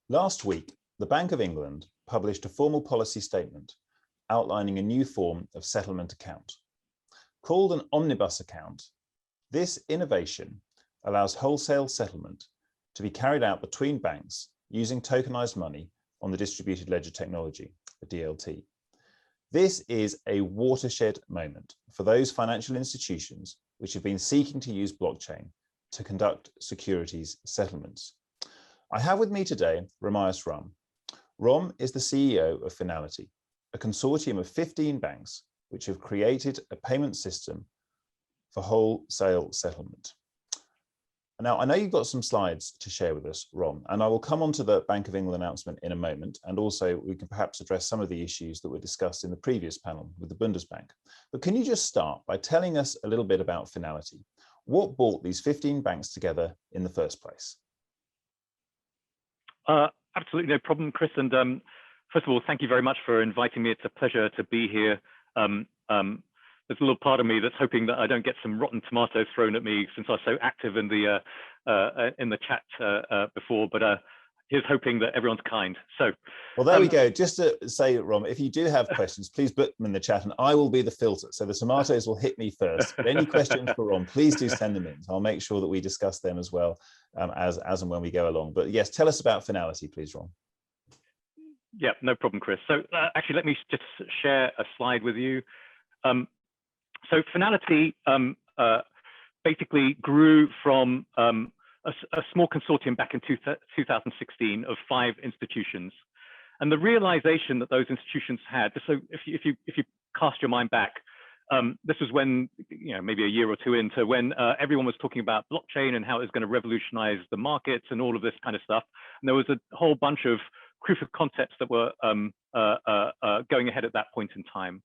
Last week, the Bank of England published a formal policy statement outlining a new form of settlement account. Called an omnibus account, this innovation allows wholesale settlement to be carried out between banks using tokenized money on the distributed ledger technology, the DLT. This is a watershed moment for those financial institutions which have been seeking to use blockchain to conduct securities settlements. I have with me today Rhomaios Ram. Ram is the CEO of Finality, a consortium of 15 banks which have created a payment system for wholesale settlement. Now, I know you've got some slides to share with us, Ram, and I will come on to the Bank of England announcement in a moment, and also we can perhaps address some of the issues that were discussed in the previous panel with the Bundesbank. But can you just start by telling us a little bit about Finality? What brought these 15 banks together in the first place? Absolutely no problem, Chris. And first of all, thank you very much for inviting me. It's a pleasure to be here. There's a little part of me that's hoping that I don't get some rotten tomatoes thrown at me since I was so active in the chat before. But here's hoping that everyone's kind. So, well, there we go. Just to say, Rom, if you do have questions, please put them in the chat, and I will be the filter. So the tomatoes will hit me first. But any questions for Rom, please do send them in. I'll make sure that we discuss them as well as and when we go along. But yes, tell us about Finality, please, Rom. Yeah, no problem, Chris. So actually, let me just share a slide with you. So Finality basically grew from a small consortium back in 2016 of 5 institutions, and the realization that those institutions had. So if you cast your mind back, this was when, maybe a year or two into, when everyone was talking about blockchain and how it was going to revolutionize the markets and all of this kind of stuff. And there was a whole bunch of proof of concepts that were going ahead at that point in time.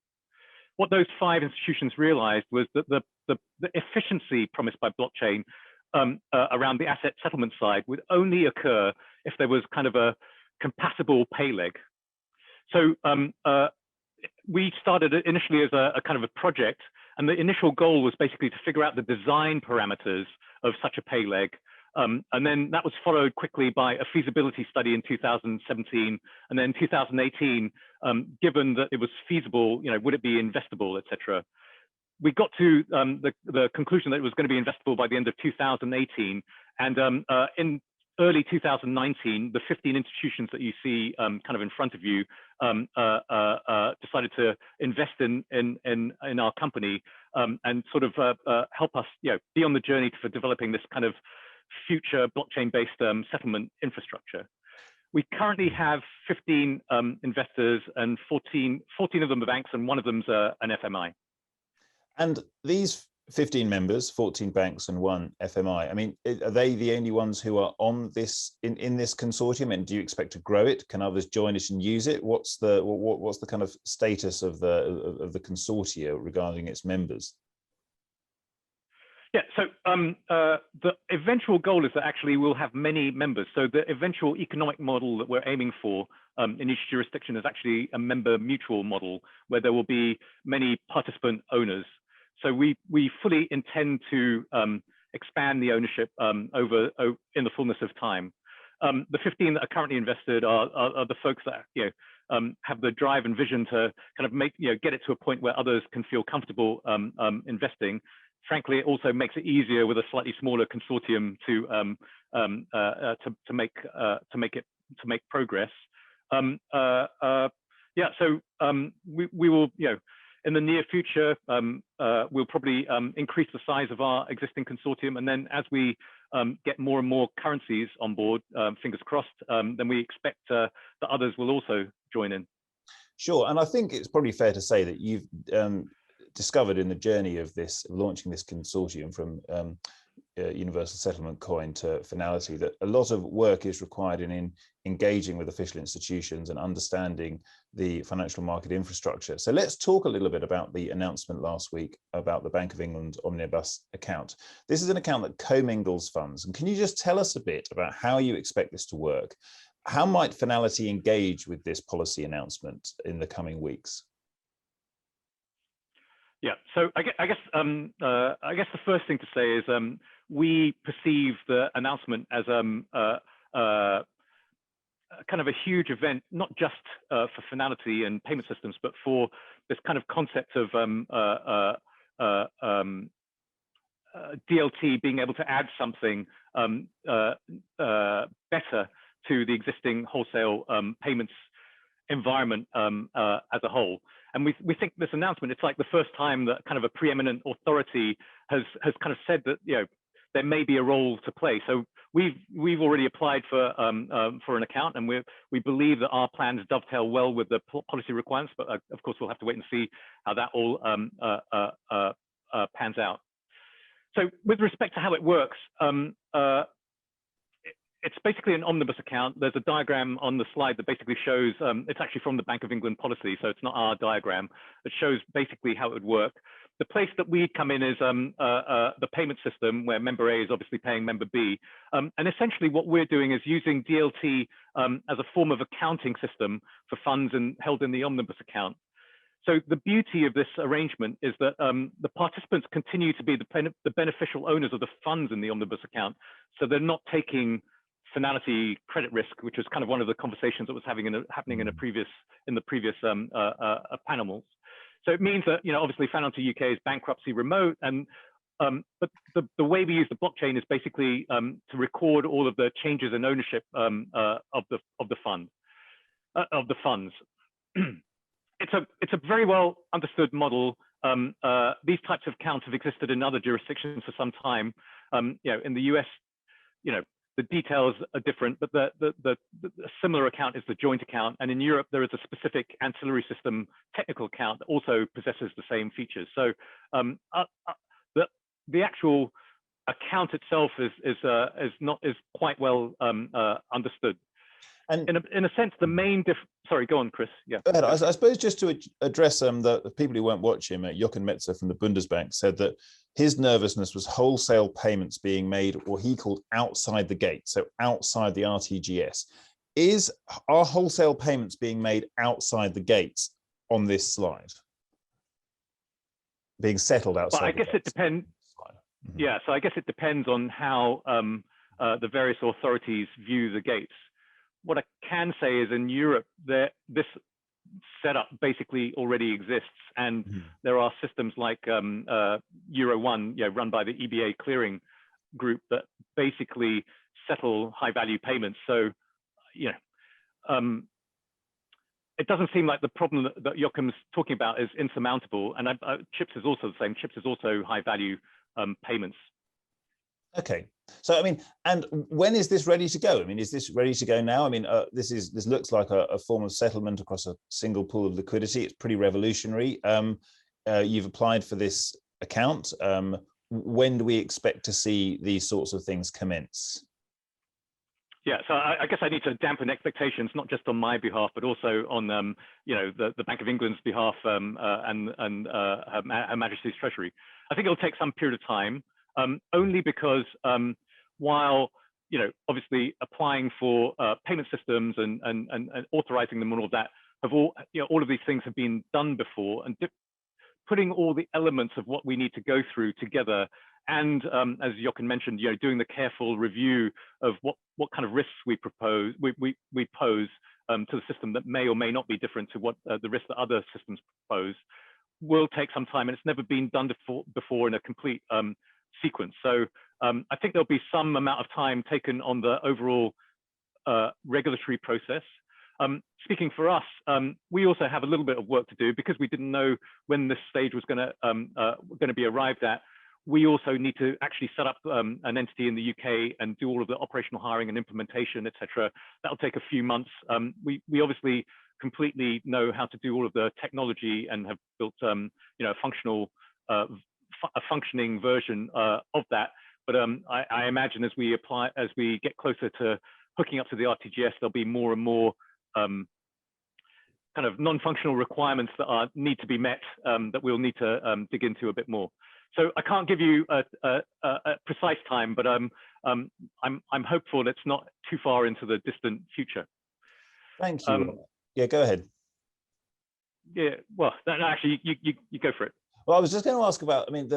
What those 5 institutions realized was that the efficiency promised by blockchain around the asset settlement side would only occur if there was kind of a compatible pay leg. So we started initially as a kind of a project, and the initial goal was basically to figure out the design parameters of such a pay leg. And then that was followed quickly by a feasibility study in 2017, and then 2018, given that it was feasible, would it be investable, etc. We got to the conclusion that it was going to be investable by the end of 2018, and in early 2019, the 15 institutions that you see kind of in front of you decided to invest in our company and sort of help us, be on the journey for developing this kind of future blockchain-based settlement infrastructure. We currently have 15 investors, and 14 of them are banks, and one of them's an FMI. And these 15 members, 14 banks and 1 FMI, I mean, are they the only ones who are on this in this consortium? And do you expect to grow it? Can others join it and use it? What's the kind of status of the consortia regarding its members? Yeah, so the eventual goal is that actually we'll have many members. So the eventual economic model that we're aiming for in each jurisdiction is actually a member mutual model where there will be many participant owners. So we fully intend to expand the ownership in the fullness of time. The 15 that are currently invested are the folks that have the drive and vision to kind of get it to a point where others can feel comfortable investing. Frankly, it also makes it easier with a slightly smaller consortium to make progress. Yeah, so we will, in the near future, we'll probably increase the size of our existing consortium, and then as we get more and more currencies on board, fingers crossed, then we expect that others will also join in. Sure, and I think it's probably fair to say that you've discovered in the journey of launching this consortium from Universal Settlement Coin to Finality that a lot of work is required in engaging with official institutions and understanding the financial market infrastructure. So let's talk a little bit about the announcement last week about the Bank of England omnibus account. This is an account that commingles funds. And can you just tell us a bit about how you expect this to work? How might Finality engage with this policy announcement in the coming weeks? Yeah, so I guess the first thing to say is we perceive the announcement as kind of a huge event, not just for Finality and payment systems, but for this kind of concept of DLT being able to add something better to the existing wholesale payments environment as a whole. And we think this announcement, it's like the first time that kind of a preeminent authority has kind of said that, you know, there may be a role to play. So we've already applied for an account, and we believe that our plans dovetail well with the policy requirements. But of course, we'll have to wait and see how that all pans out. So with respect to how it works, it's basically an omnibus account. There's a diagram on the slide that basically shows, it's actually from the Bank of England policy, so it's not our diagram. It shows basically how it would work. The place that we come in is the payment system, where member A is obviously paying member B. And essentially what we're doing is using DLT as a form of accounting system for funds held in the omnibus account. So the beauty of this arrangement is that the participants continue to be the beneficial owners of the funds in the omnibus account. So they're not taking Finality credit risk, which was kind of one of the conversations that was happening in the previous panels. So it means that, you know, obviously Finality UK is bankruptcy remote, and but the way we use the blockchain is basically to record all of the changes in ownership of the funds. It's a very well understood model. These types of accounts have existed in other jurisdictions for some time. You know, in the US, you know, the details are different, but the similar account is the joint account. And in Europe, there is a specific ancillary system technical account that also possesses the same features. So the actual account itself is quite well understood. And in a sense, the main sorry, go on, Chris. Yeah. Go ahead. I suppose just to address the people who won't watch him, Jochen Metzer from the Bundesbank said that his nervousness was wholesale payments being made, what he called outside the gate, so outside the RTGS. Are wholesale payments being made outside the gates on this slide? Being settled outside? Well, I guess it depends. Yeah, so I guess it depends on how the various authorities view the gates. What I can say is in Europe, this setup basically already exists, and there are systems like Euro 1, you know, run by the EBA clearing group that basically settle high value payments. So, you know, it doesn't seem like the problem that Joachim's talking about is insurmountable. And CHIPS is also the same. CHIPS is also high value payments. Okay, so I mean, and when is this ready to go? I mean, is this ready to go now? I mean, this looks like a form of settlement across a single pool of liquidity. It's pretty revolutionary. You've applied for this account. When do we expect to see these sorts of things commence? Yeah, so I guess I need to dampen expectations, not just on my behalf, but also on you know, the Bank of England's behalf and Her Majesty's Treasury. I think it'll take some period of time. Only because while, you know, obviously applying for payment systems and authorizing them and all of that all of these things have been done before, and putting all the elements of what we need to go through together, and as Jochen mentioned, you know, doing the careful review of what kind of risks we pose to the system that may or may not be different to what the risks that other systems pose, will take some time, and it's never been done before in a complete sequence. So I think there'll be some amount of time taken on the overall regulatory process. Speaking for us, we also have a little bit of work to do because we didn't know when this stage was going to be arrived at. We also need to actually set up an entity in the UK and do all of the operational hiring and implementation, etc. That'll take a few months. We obviously completely know how to do all of the technology and have built you know, a functioning version of that. But I imagine as we get closer to hooking up to the RTGS, there'll be more and more kind of non-functional requirements that need to be met that we'll need to dig into a bit more. So I can't give you a precise time, but I'm hopeful that it's not too far into the distant future. Thank you. Yeah, go ahead. Yeah, well, no, actually, you go for it. Well, I was just going to ask about. I mean,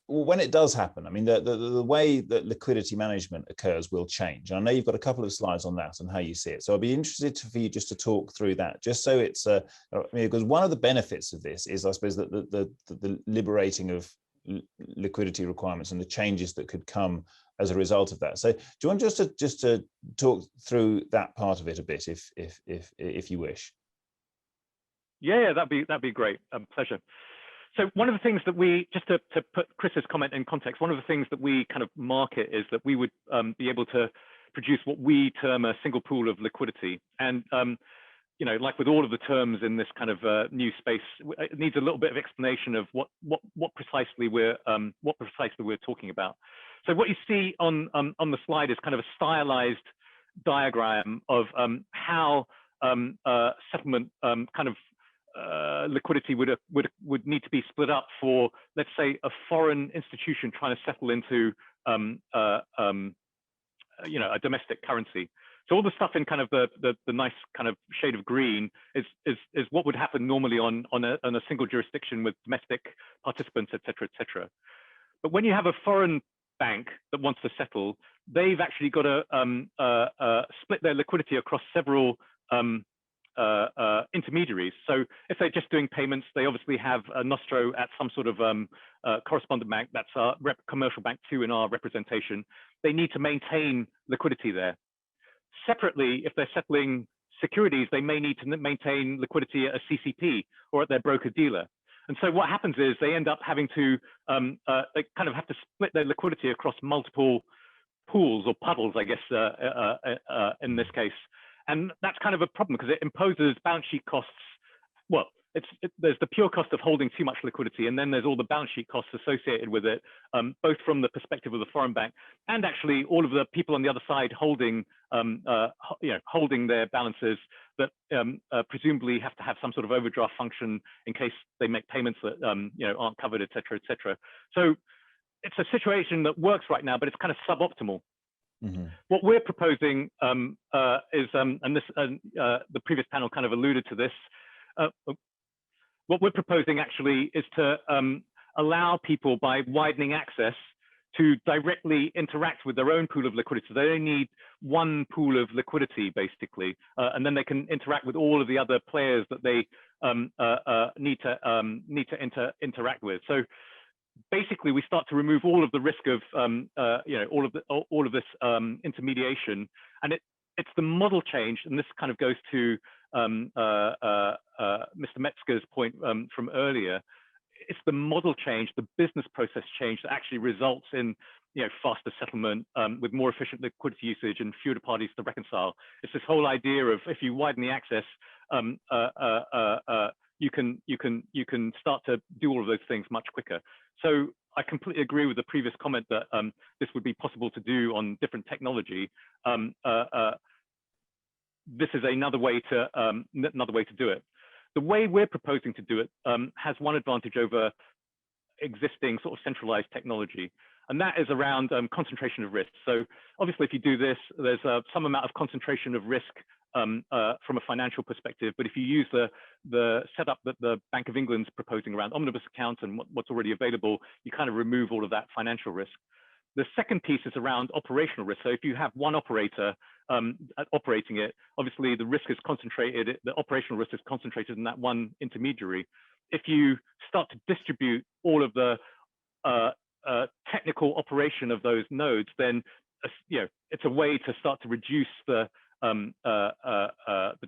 when it does happen, I mean, the way that liquidity management occurs will change. I know you've got a couple of slides on that and how you see it. So I'd be interested for you just to talk through that, just so it's, because one of the benefits of this is, I suppose, that the liberating of liquidity requirements and the changes that could come as a result of that. So do you want just to talk through that part of it a bit, if you wish? Yeah, that'd be great. Pleasure. So one of the things that we, just to put Chris's comment in context, one of the things that we kind of market is that we would be able to produce what we term a single pool of liquidity. And you know, like with all of the terms in this kind of new space, it needs a little bit of explanation of what precisely we're talking about. So what you see on the slide is kind of a stylized diagram of how settlement kind of liquidity would need to be split up for, let's say, a foreign institution trying to settle into you know, a domestic currency. So all the stuff in kind of the nice kind of shade of green is what would happen normally on a single jurisdiction with domestic participants, et cetera, et cetera. But when you have a foreign bank that wants to settle, they've actually got to split their liquidity across several intermediaries. So if they're just doing payments, they obviously have a nostro at some sort of correspondent bank. That's our commercial bank 2 in our representation. They need to maintain liquidity there. Separately, if they're settling securities, they may need to maintain liquidity at a CCP or at their broker dealer. And so what happens is they end up having to, they kind of have to split their liquidity across multiple pools or puddles, I guess, in this case. And that's kind of a problem because it imposes balance sheet costs. Well, there's the pure cost of holding too much liquidity, and then there's all the balance sheet costs associated with it, both from the perspective of the foreign bank and actually all of the people on the other side holding, you know, holding their balances that presumably have to have some sort of overdraft function in case they make payments that you know, aren't covered, et cetera, et cetera. So it's a situation that works right now, but it's kind of suboptimal. Mm-hmm. What we're proposing is, and this the previous panel kind of alluded to this, what we're proposing actually is to allow people, by widening access, to directly interact with their own pool of liquidity. So they only need one pool of liquidity, basically, and then they can interact with all of the other players that they need to interact with. So basically, we start to remove all of the risk of you know, all of this intermediation, and it's the model change, and this kind of goes to Mr. Metzger's point from earlier. It's the model change, the business process change that actually results in, you know, faster settlement with more efficient liquidity usage and fewer parties to reconcile. It's this whole idea of, if you widen the access, you can start to do all of those things much quicker. So I completely agree with the previous comment that this would be possible to do on different technology. This is another way to do it. The way we're proposing to do it has one advantage over existing sort of centralized technology, and that is around concentration of risk. So obviously, if you do this, there's some amount of concentration of risk from a financial perspective. But if you use the setup that the Bank of England's proposing around omnibus accounts and what's already available, you kind of remove all of that financial risk. The second piece is around operational risk. So if you have one operator operating it, obviously the risk is concentrated, the operational risk is concentrated in that one intermediary. If you start to distribute all of the technical operation of those nodes, then you know, it's a way to start to reduce the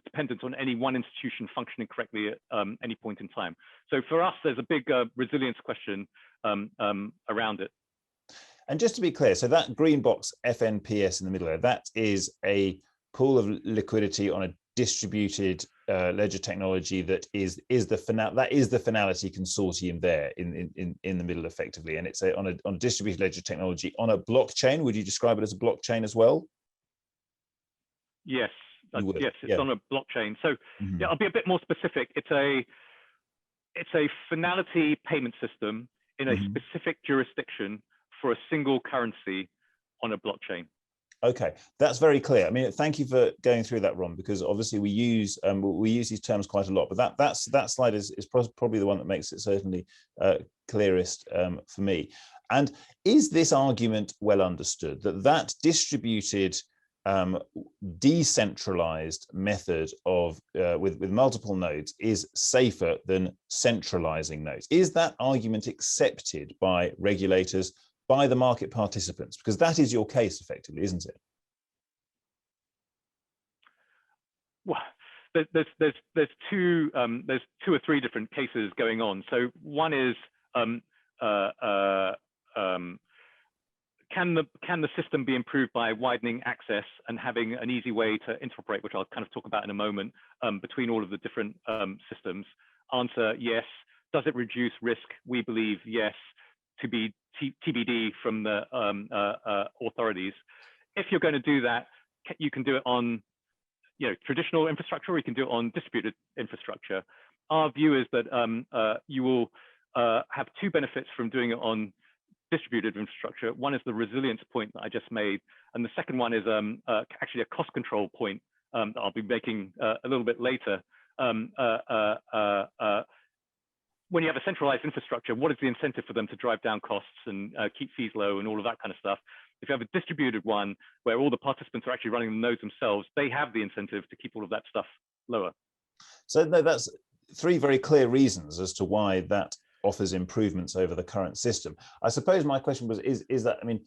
dependence on any one institution functioning correctly at any point in time. So for us, there's a big resilience question around it. And just to be clear, so that green box FNPS in the middle there, that is a pool of liquidity on a distributed ledger technology that is the Finality consortium there in the middle, effectively, and it's on a distributed ledger technology on a blockchain. Would you describe it as a blockchain as well? Yes, yes, it's on a blockchain. So yeah, I'll be a bit more specific. It's a Finality payment system in a specific jurisdiction for a single currency on a blockchain. Okay, that's very clear. I mean, thank you for going through that, Ron, because obviously we use these terms quite a lot. But that slide is probably the one that makes it certainly clearest for me. And is this argument well understood, that that distributed, decentralized method of with multiple nodes is safer than centralizing nodes? Is that argument accepted by regulators, by the market participants? Because that is your case effectively, isn't it? Well, there's two or three different cases going on. So one is can the system be improved by widening access and having an easy way to interoperate, which I'll kind of talk about in a moment, between all of the different systems? Answer, yes. Does it reduce risk? We believe yes, to be TBD from the authorities. If you're going to do that, you can do it on traditional infrastructure, or you can do it on distributed infrastructure. Our view is that you will have two benefits from doing it on distributed infrastructure. One is the resilience point that I just made, and the second one is actually a cost control point that I'll be making a little bit later. When you have a centralized infrastructure, what is the incentive for them to drive down costs and keep fees low and all of that kind of stuff? If you have a distributed one where all the participants are actually running the nodes themselves, they have the incentive to keep all of that stuff lower. So no, that's three very clear reasons as to why that offers improvements over the current system. I suppose my question was, is that, I mean,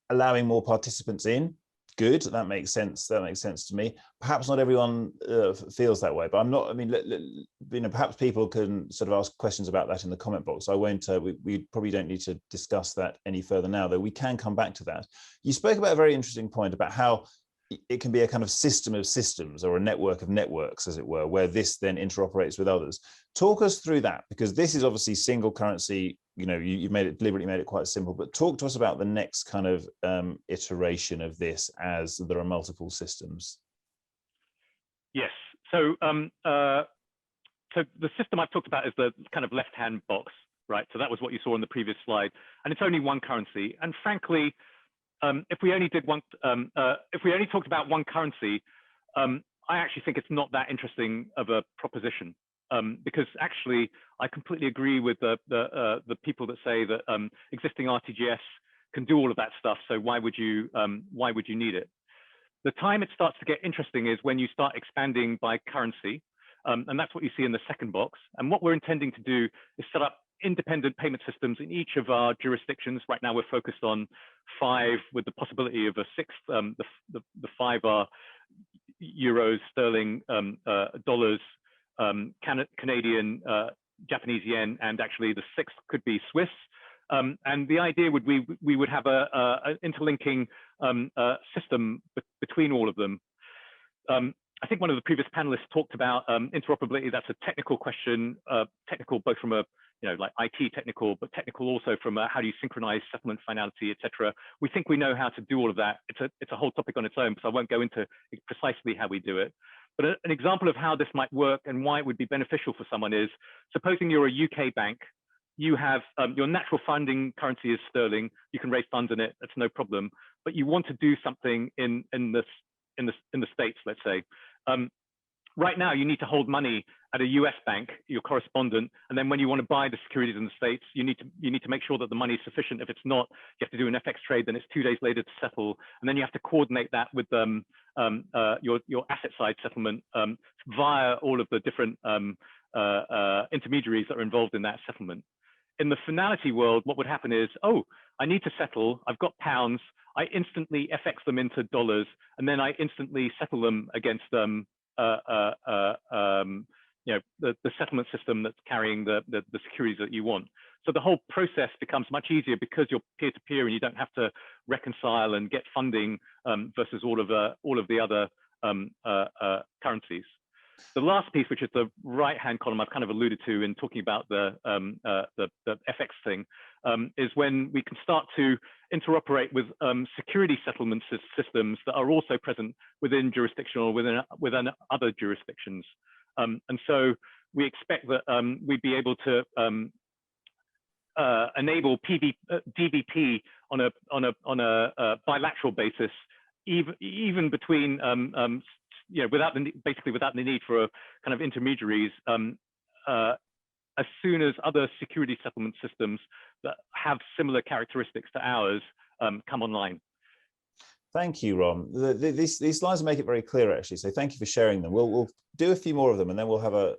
allowing more participants in, good, that makes sense. That makes sense to me. Perhaps not everyone feels that way, but I'm not, I mean, perhaps people can sort of ask questions about that in the comment box. I won't, we probably don't need to discuss that any further now, though we can come back to that. You spoke about a very interesting point about how it can be a kind of system of systems, or a network of networks, as it were, where this then interoperates with others. Talk us through that, because this is obviously single currency. You've deliberately made it quite simple, but talk to us about the next kind of iteration of this as there are multiple systems. Yes. So, so the system I've talked about is the kind of left-hand box, right? So that was what you saw in the previous slide, and it's only one currency. And frankly, if we only talked about one currency, I actually think it's not that interesting of a proposition, because actually I completely agree with the people that say that existing RTGS can do all of that stuff. So why would you need it? The time it starts to get interesting is when you start expanding by currency, and that's what you see in the second box. And what we're intending to do is set up independent payment systems in each of our jurisdictions. Right now, we're focused on 5 with the possibility of a 6th. The 5 are euros, sterling, dollars, Canadian, Japanese yen, and actually the 6th could be Swiss. And the idea would we would have an interlinking system between all of them. I think one of the previous panelists talked about interoperability. That's a technical question, technical both from a like IT technical, but technical also from how do you synchronize settlement, finality, etc. We think we know how to do all of that. It's a whole topic on its own, so I won't go into precisely how we do it. But an example of how this might work and why it would be beneficial for someone is, supposing you're a UK bank, you have your natural funding currency is sterling. You can raise funds in it. That's no problem. But you want to do something in the States, let's say. Right now, you need to hold money at a US bank, your correspondent, and then when you want to buy the securities in the States, you need to make sure that the money is sufficient. If it's not, you have to do an FX trade, then it's 2 days later to settle, and then you have to coordinate that with your asset side settlement via all of the different intermediaries that are involved in that settlement. In the Finality world, what would happen is, oh, I need to settle. I've got pounds. I instantly FX them into dollars, and then I instantly settle them against the settlement system that's carrying the securities that you want. So the whole process becomes much easier because you're peer-to-peer and you don't have to reconcile and get funding versus all of the other currencies. The last piece, which is the right-hand column, I've kind of alluded to in talking about the FX thing, is when we can start to interoperate with security settlement systems that are also present within jurisdictional, within other jurisdictions. And so we expect that we'd be able to enable DVP on a bilateral basis, even between without the need for a kind of intermediaries as soon as other security settlement systems that have similar characteristics to ours come online. Thank you, Rom. These slides make it very clear, actually. So thank you for sharing them. We'll do a few more of them, and then we'll have a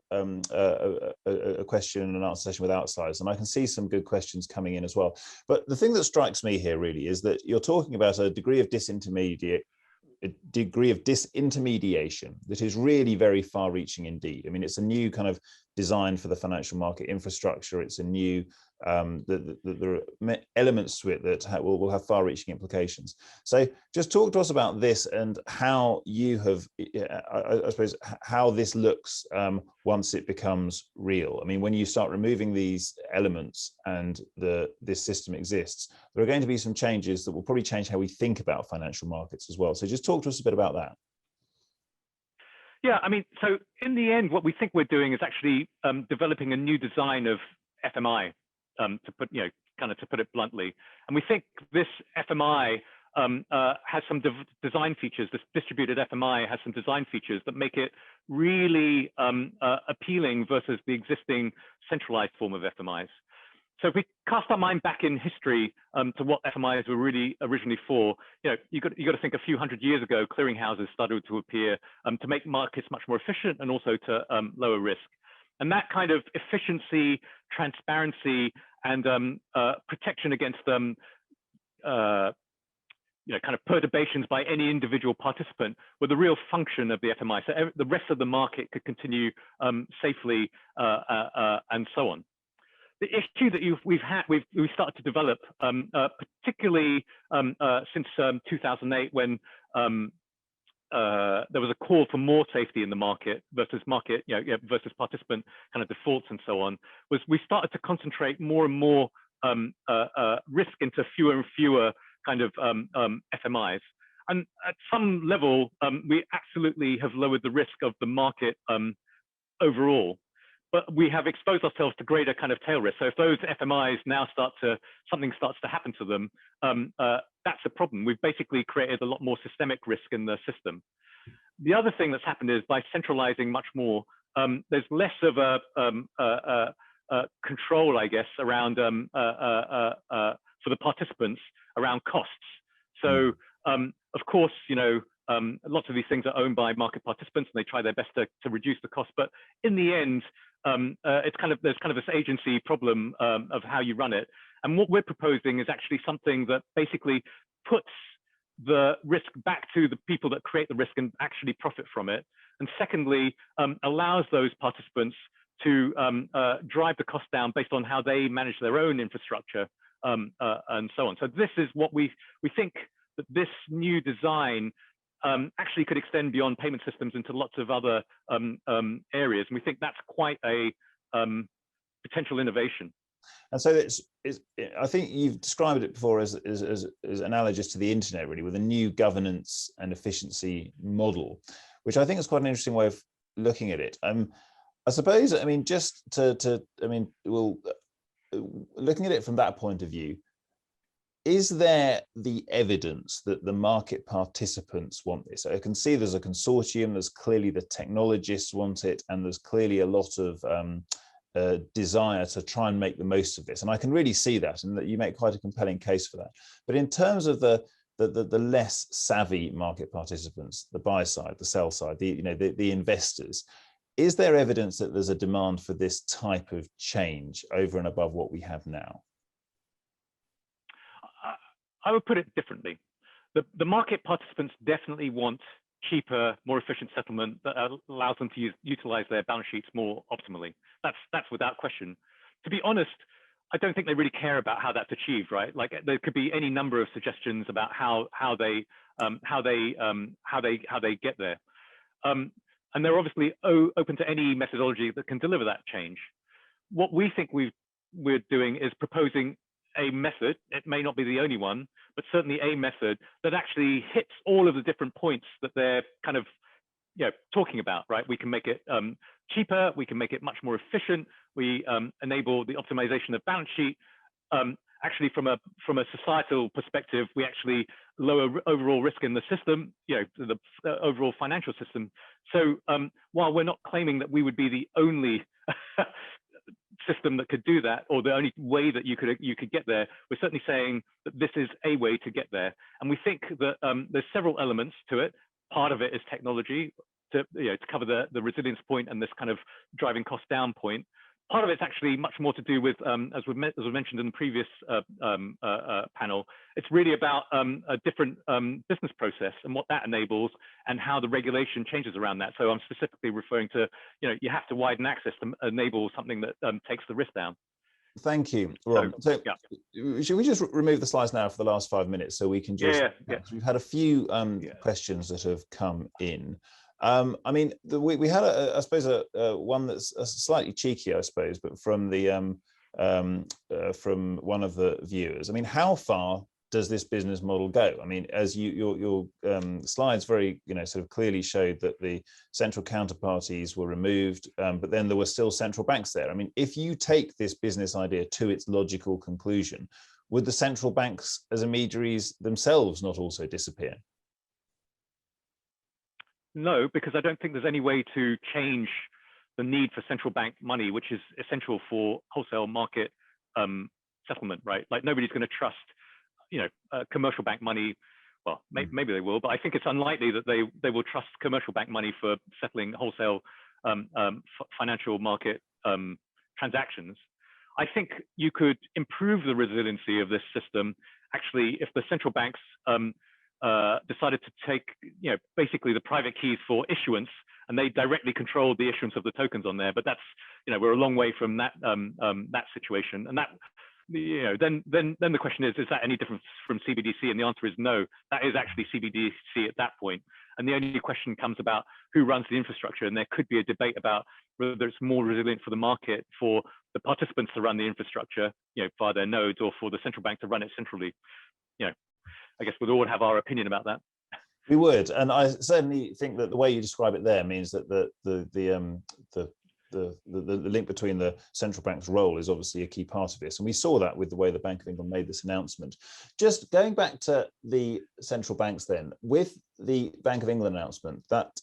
question and answer session without slides. And I can see some good questions coming in as well. But the thing that strikes me here really is that you're talking about a degree of disintermediation that is really very far-reaching indeed. I mean, it's a new kind of design for the financial market infrastructure. It's a new there are elements to it that will have far-reaching implications. So just talk to us about this and how you have, I suppose, how this looks once it becomes real. I mean, when you start removing these elements and this system exists, there are going to be some changes that will probably change how we think about financial markets as well. So just talk to us a bit about that. Yeah, I mean, so in the end, what we think we're doing is actually developing a new design of FMI, to put it bluntly. And we think this FMI has some design features. This distributed FMI has some design features that make it really appealing versus the existing centralized form of FMIs. So if we cast our mind back in history to what FMIs were really originally for, you got to think a few hundred years ago, clearinghouses started to appear to make markets much more efficient and also to lower risk. And that kind of efficiency, transparency, and protection against kind of perturbations by any individual participant were the real function of the FMI. So the rest of the market could continue safely and so on. The issue that we've started to develop, particularly since 2008, when there was a call for more safety in the market versus versus participant kind of defaults and so on, was we started to concentrate more and more risk into fewer and fewer kind of FMIs. And at some level, we absolutely have lowered the risk of the market overall. But we have exposed ourselves to greater kind of tail risk. So if those FMIs now something starts to happen to them, that's a problem. We've basically created a lot more systemic risk in the system. The other thing that's happened is by centralizing much more, there's less of a control, I guess, around for the participants around costs. So of course, lots of these things are owned by market participants, and they try their best to reduce the cost. But in the end, there's kind of this agency problem of how you run it. And what we're proposing is actually something that basically puts the risk back to the people that create the risk and actually profit from it. And secondly, allows those participants to drive the cost down based on how they manage their own infrastructure and so on. So this is what we think that this new design actually could extend beyond payment systems into lots of other areas. And we think that's quite a potential innovation. And so I think you've described it before as analogous to the internet, really, with a new governance and efficiency model, which I think is quite an interesting way of looking at it. I suppose, I mean, looking at it from that point of view, is there the evidence that the market participants want this? I can see there's a consortium, there's clearly the technologists want it, and there's clearly a lot of desire to try and make the most of this. And I can really see that, and that you make quite a compelling case for that. But in terms of the less savvy market participants, the buy side, the sell side, the investors, is there evidence that there's a demand for this type of change over and above what we have now? I would put it differently. The market participants definitely want cheaper, more efficient settlement that allows them to utilize their balance sheets more optimally. That's without question. To be honest, I don't think they really care about how that's achieved, right? Like there could be any number of suggestions about how they get there, and they're obviously open to any methodology that can deliver that change. What we think we're doing is proposing a method. It may not be the only one, but certainly a method that actually hits all of the different points that they're kind of talking about, right? We can make it cheaper, we can make it much more efficient, we enable the optimization of balance sheet. Actually, from a societal perspective, we actually lower overall risk in the system, the overall financial system. So while we're not claiming that we would be the only system that could do that, or the only way that you could get there. We're certainly saying that this is a way to get there, and we think that there's several elements to it. Part of it is technology to cover the resilience point and this kind of driving costs down point. Part of it's actually much more to do with, as we mentioned in the previous panel, it's really about a different business process and what that enables and how the regulation changes around that. So I'm specifically referring to, you have to widen access to enable something that takes the risk down. Thank you, Ron. So yeah. Should we just remove the slides now for the last 5 minutes so we can just, yeah. We've had a few questions that have come in. I mean, we had, I suppose, one that's slightly cheeky, I suppose, but from the from one of the viewers. I mean, how far does this business model go? I mean, as your slides very, sort of clearly showed that the central counterparties were removed, but then there were still central banks there. I mean, if you take this business idea to its logical conclusion, would the central banks as intermediaries themselves not also disappear? No, because I don't think there's any way to change the need for central bank money, which is essential for wholesale market settlement, right? Like nobody's going to trust, commercial bank money. Well, maybe they will, but I think it's unlikely that they will trust commercial bank money for settling wholesale financial market transactions. I think you could improve the resiliency of this system, actually, if the central banks decided to take, basically the private keys for issuance, and they directly controlled the issuance of the tokens on there. But that's, we're a long way from that that situation. And that, then the question is that any different from CBDC? And the answer is no. That is actually CBDC at that point. And the only question comes about who runs the infrastructure. And there could be a debate about whether it's more resilient for the market, for the participants to run the infrastructure, via their nodes, or for the central bank to run it centrally. I guess we'd all have our opinion about that. We would, and I certainly think that the way you describe it there means that the link between the central bank's role is obviously a key part of this, and we saw that with the way the Bank of England made this announcement. Just going back to the central banks, then, with the Bank of England announcement, that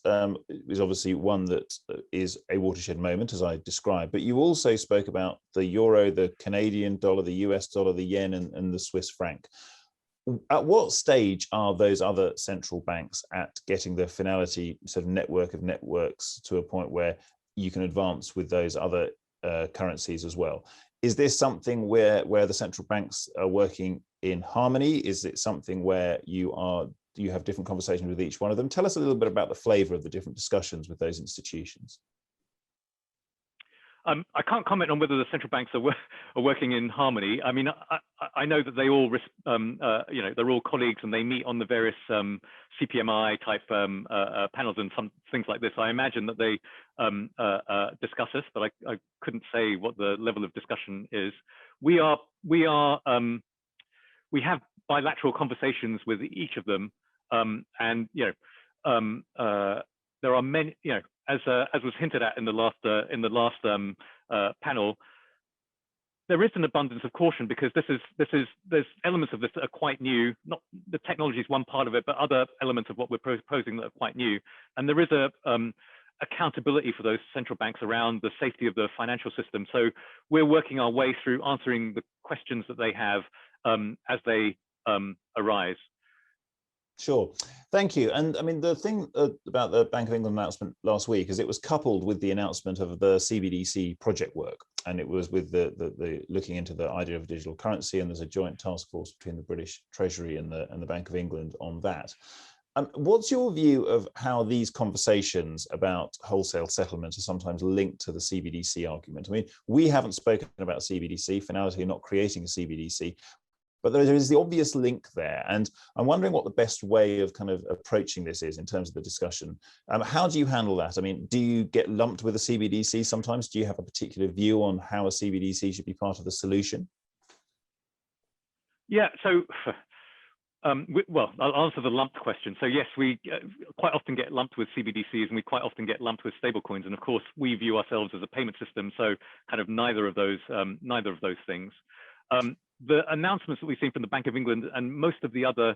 is obviously one that is a watershed moment, as I described. But you also spoke about the euro, the Canadian dollar, the US dollar, the yen, and the Swiss franc. At what stage are those other central banks at getting the Finality sort of network of networks to a point where you can advance with those other currencies as well? Is this something where the central banks are working in harmony? Is it something where you have different conversations with each one of them? Tell us a little bit about the flavor of the different discussions with those institutions. I can't comment on whether the central banks are working in harmony. I mean, I know that they all, they're all colleagues, and they meet on the various CPMI type panels and some things like this. I imagine that they discuss this, but I couldn't say what the level of discussion is. We have bilateral conversations with each of them, and there are many, as was hinted at in the last panel, there is an abundance of caution, because there's elements of this that are quite new. Not the technology is one part of it, but other elements of what we're proposing that are quite new. And there is a accountability for those central banks around the safety of the financial system. So we're working our way through answering the questions that they have as they arise. Sure, thank you. And I mean, the thing about the Bank of England announcement last week is it was coupled with the announcement of the CBDC project work, and it was with the looking into the idea of digital currency, and there's a joint task force between the British Treasury and the Bank of England on that. What's your view of how these conversations about wholesale settlement are sometimes linked to the CBDC argument? I mean, we haven't spoken about CBDC, Finality not creating a CBDC, but there is the obvious link there. And I'm wondering what the best way of kind of approaching this is in terms of the discussion. How do you handle that? I mean, do you get lumped with a CBDC sometimes? Do you have a particular view on how a CBDC should be part of the solution? Yeah, so, well, I'll answer the lumped question. So yes, we quite often get lumped with CBDCs, and we quite often get lumped with stablecoins. And of course, we view ourselves as a payment system, so kind of neither of those things. The announcements that we've seen from the Bank of England and most of the other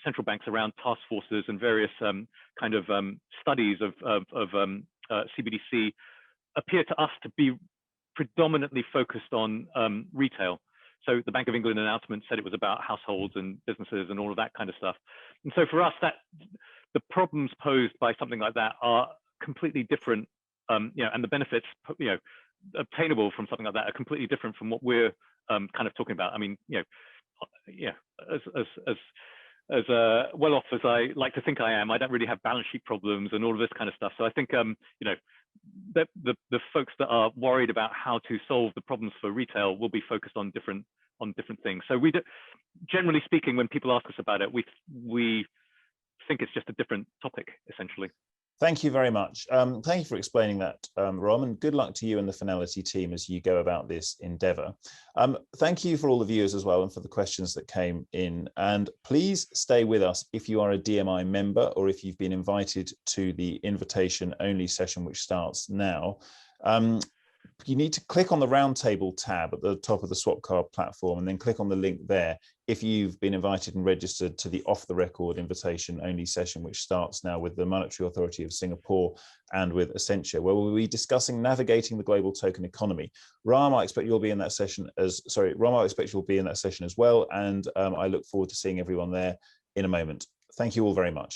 central banks around task forces and various kind of studies of CBDC appear to us to be predominantly focused on retail. So the Bank of England announcement said it was about households and businesses and all of that kind of stuff. And so for us, that the problems posed by something like that are completely different, and the benefits, obtainable from something like that are completely different from what we're kind of talking about. I mean, as well off as I like to think I am, I don't really have balance sheet problems and all of this kind of stuff. So I think, the folks that are worried about how to solve the problems for retail will be focused on different things. So we do, generally speaking, when people ask us about it, we think it's just a different topic, essentially. Thank you very much. Thank you for explaining that, Rom, and good luck to you and the Finality team as you go about this endeavour. Thank you for all the viewers as well and for the questions that came in. And please stay with us if you are a DMI member or if you've been invited to the invitation-only session, which starts now. You need to click on the Roundtable tab at the top of the Swapcard platform and then click on the link there if you've been invited and registered to the off-the-record invitation-only session, which starts now with the Monetary Authority of Singapore and with Accenture, where we'll be discussing navigating the global token economy. Ram, I expect you'll be in that session Ram, I expect you'll be in that session as well, and I look forward to seeing everyone there in a moment. Thank you all very much.